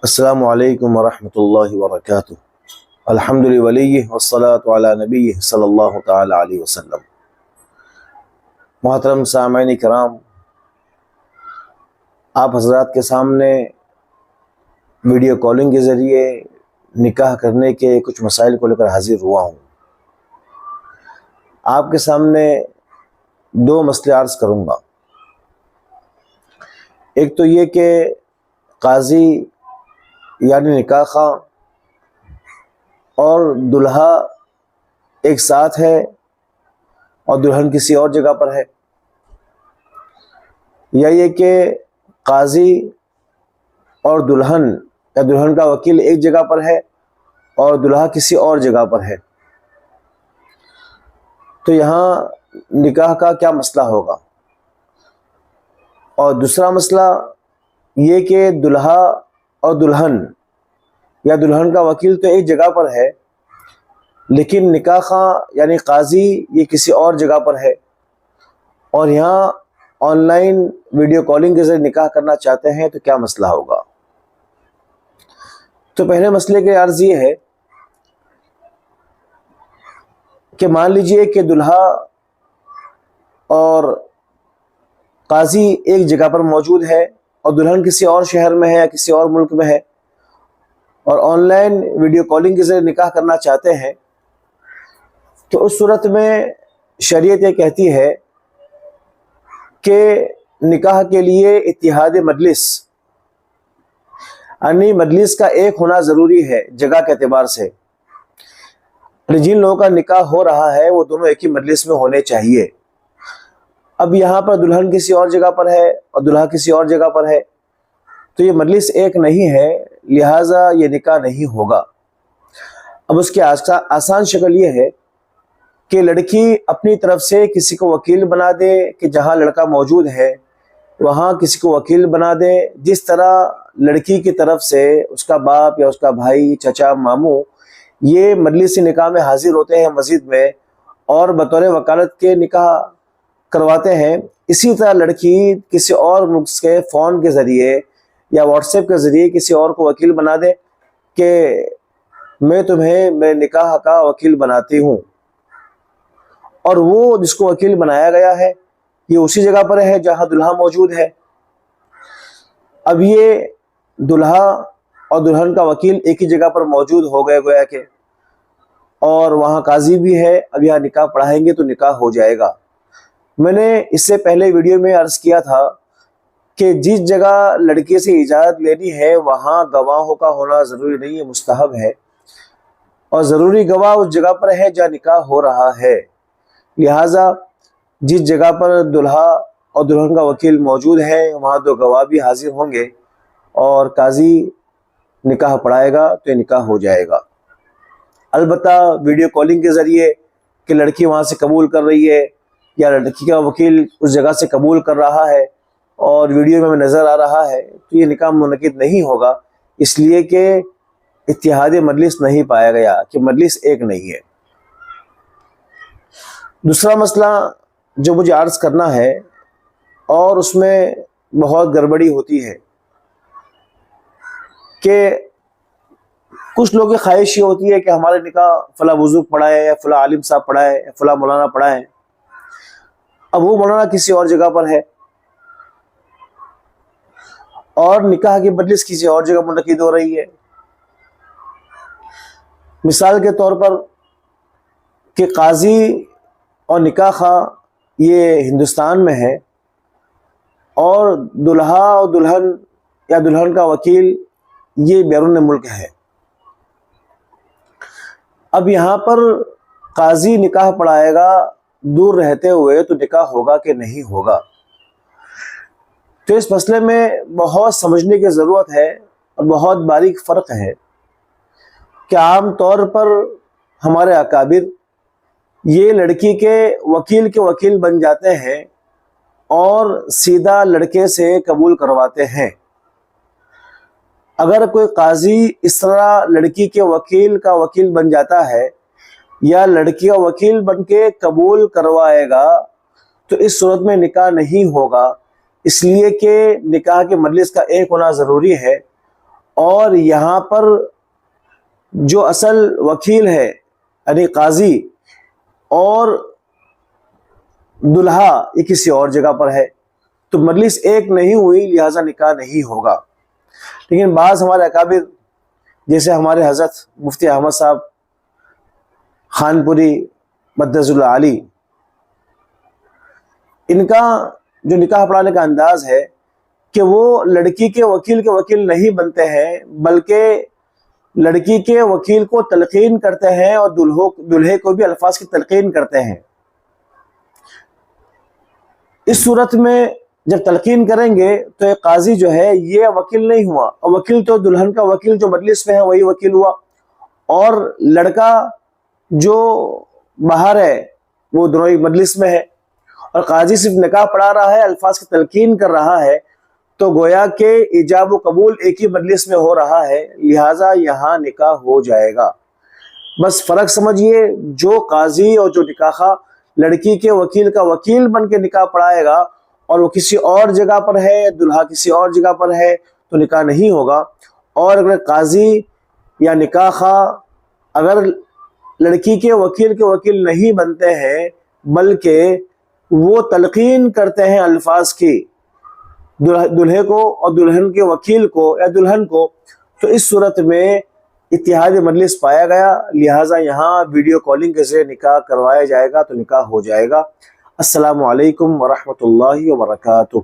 السلام علیکم ورحمۃ اللہ وبرکاتہ۔ الحمد للہ والصلاۃ علی نبی صلی اللہ تعالی علیہ وسلم۔ محترم سامعین کرام، آپ حضرات کے سامنے ویڈیو کالنگ کے ذریعے نکاح کرنے کے کچھ مسائل کو لے کر حاضر ہوا ہوں۔ آپ کے سامنے دو مسئلے عرض کروں گا۔ ایک تو یہ کہ قاضی یعنی نکاح خواہ اور دلہا ایک ساتھ ہے اور دلہن کسی اور جگہ پر ہے، یا یہ کہ قاضی اور دلہن یا دلہن کا وکیل ایک جگہ پر ہے اور دلہا کسی اور جگہ پر ہے، تو یہاں نکاح کا کیا مسئلہ ہوگا؟ اور دوسرا مسئلہ یہ کہ دلہا اور دلہن یا دلہن کا وکیل تو ایک جگہ پر ہے، لیکن نکاح خواہ یعنی قاضی یہ کسی اور جگہ پر ہے اور یہاں آن لائن ویڈیو کالنگ کے ذریعے نکاح کرنا چاہتے ہیں، تو کیا مسئلہ ہوگا؟ تو پہلے مسئلے کی عرض یہ ہے کہ مان لیجئے کہ دلہا اور قاضی ایک جگہ پر موجود ہے اور دلہن کسی اور شہر میں ہے یا کسی اور ملک میں ہے اور آن لائن ویڈیو کالنگ کے ذریعے نکاح کرنا چاہتے ہیں، تو اس صورت میں شریعت یہ کہتی ہے کہ نکاح کے لیے اتحاد مجلس یعنی مجلس کا ایک ہونا ضروری ہے جگہ کے اعتبار سے۔ جن لوگوں کا نکاح ہو رہا ہے وہ دونوں ایک ہی مجلس میں ہونے چاہیے۔ اب یہاں پر دلہن کسی اور جگہ پر ہے اور دلہا کسی اور جگہ پر ہے، تو یہ مجلس ایک نہیں ہے، لہٰذا یہ نکاح نہیں ہوگا۔ اب اس کی آسان شکل یہ ہے کہ لڑکی اپنی طرف سے کسی کو وکیل بنا دے کہ جہاں لڑکا موجود ہے وہاں کسی کو وکیل بنا دے، جس طرح لڑکی کی طرف سے اس کا باپ یا اس کا بھائی، چچا، ماموں یہ مجلس نکاح میں حاضر ہوتے ہیں مسجد میں اور بطور وکالت کے نکاح کرواتے ہیں۔ اسی طرح لڑکی کسی اور ملک کے فون کے ذریعے یا واٹس ایپ کے ذریعے کسی اور کو وکیل بنا دے کہ میں تمہیں میرے نکاح کا وکیل بناتی ہوں، اور وہ جس کو وکیل بنایا گیا ہے یہ اسی جگہ پر ہے جہاں دلہا موجود ہے۔ اب یہ دلہا اور دلہن کا وکیل ایک ہی جگہ پر موجود ہو گئے گویا کہ، اور وہاں قاضی بھی ہے، اب یہاں نکاح پڑھائیں گے تو نکاح ہو جائے گا۔ میں نے اس سے پہلے ویڈیو میں عرض کیا تھا کہ جس جگہ لڑکی سے اجازت لینی ہے وہاں گواہوں کا ہونا ضروری نہیں ہے، مستحب ہے، اور ضروری گواہ اس جگہ پر ہے جہاں نکاح ہو رہا ہے۔ لہٰذا جس جگہ پر دلہا اور دلہن کا وکیل موجود ہے وہاں دو گواہ بھی حاضر ہوں گے اور قاضی نکاح پڑھائے گا تو یہ نکاح ہو جائے گا۔ البتہ ویڈیو کالنگ کے ذریعے کہ لڑکی وہاں سے قبول کر رہی ہے یا لڑکی کا وکیل اس جگہ سے قبول کر رہا ہے اور ویڈیو میں نظر آ رہا ہے، تو یہ نکاح منعقد نہیں ہوگا، اس لیے کہ اتحاد مجلس نہیں پایا گیا، کہ مجلس ایک نہیں ہے۔ دوسرا مسئلہ جو مجھے عرض کرنا ہے اور اس میں بہت گڑبڑی ہوتی ہے کہ کچھ لوگوں کی خواہش یہ ہوتی ہے کہ ہمارے نکاح فلاں بزرگ پڑھائے یا فلاں عالم صاحب پڑھائے یا فلاں مولانا پڑھائے، اب وہ مولانا کسی اور جگہ پر ہے اور نکاح کی مجلس کسی اور جگہ منعقد ہو رہی ہے۔ مثال کے طور پر کہ قاضی اور نکاح خواہ یہ ہندوستان میں ہے اور دلہا اور دلہن یا دلہن کا وکیل یہ بیرون ملک ہے۔ اب یہاں پر قاضی نکاح پڑھائے گا دور رہتے ہوئے تو نکاح ہوگا کہ نہیں ہوگا؟ تو اس مسئلے میں بہت سمجھنے کی ضرورت ہے اور بہت باریک فرق ہے کہ عام طور پر ہمارے اکابر یہ لڑکی کے وکیل بن جاتے ہیں اور سیدھا لڑکے سے قبول کرواتے ہیں۔ اگر کوئی قاضی اس طرح لڑکی کے وکیل کا وکیل بن جاتا ہے یا لڑکی کا وکیل بن کے قبول کروائے گا تو اس صورت میں نکاح نہیں ہوگا، اس لیے کہ نکاح کے مجلس کا ایک ہونا ضروری ہے اور یہاں پر جو اصل وکیل ہے یعنی قاضی اور دلہا یہ کسی اور جگہ پر ہے، تو مجلس ایک نہیں ہوئی، لہذا نکاح نہیں ہوگا۔ لیکن بعض ہمارے اکابر جیسے ہمارے حضرت مفتی احمد صاحب خانپوری مدظ اللہ علی، ان کا جو نکاح پڑھانے کا انداز ہے کہ وہ لڑکی کے وکیل نہیں بنتے ہیں، بلکہ لڑکی کے وکیل کو تلقین کرتے ہیں اور دلہے کو بھی الفاظ کی تلقین کرتے ہیں۔ اس صورت میں جب تلقین کریں گے تو ایک قاضی جو ہے یہ وکیل نہیں ہوا، اور وکیل تو دلہن کا وکیل جو مجلس میں ہے وہی وکیل ہوا، اور لڑکا جو باہر ہے وہ دونوں ہی مجلس میں ہے، اور قاضی صرف نکاح پڑھا رہا ہے، الفاظ کی تلقین کر رہا ہے، تو گویا کہ ایجاب و قبول ایک ہی مجلس میں ہو رہا ہے، لہٰذا یہاں نکاح ہو جائے گا۔ بس فرق سمجھیے، جو قاضی اور جو نکاح خواہ لڑکی کے وکیل کا وکیل بن کے نکاح پڑھائے گا اور وہ کسی اور جگہ پر ہے، دلہا کسی اور جگہ پر ہے، تو نکاح نہیں ہوگا۔ اور اگر قاضی یا نکاح خواہ اگر لڑکی کے وکیل نہیں بنتے ہیں بلکہ وہ تلقین کرتے ہیں الفاظ کی دلہے کو اور دلہن کے وکیل کو یا دلہن کو، تو اس صورت میں اتحاد مجلس پایا گیا، لہٰذا یہاں ویڈیو کالنگ کے ذریعے نکاح کروایا جائے گا تو نکاح ہو جائے گا۔ السلام علیکم ورحمۃ اللہ وبرکاتہ۔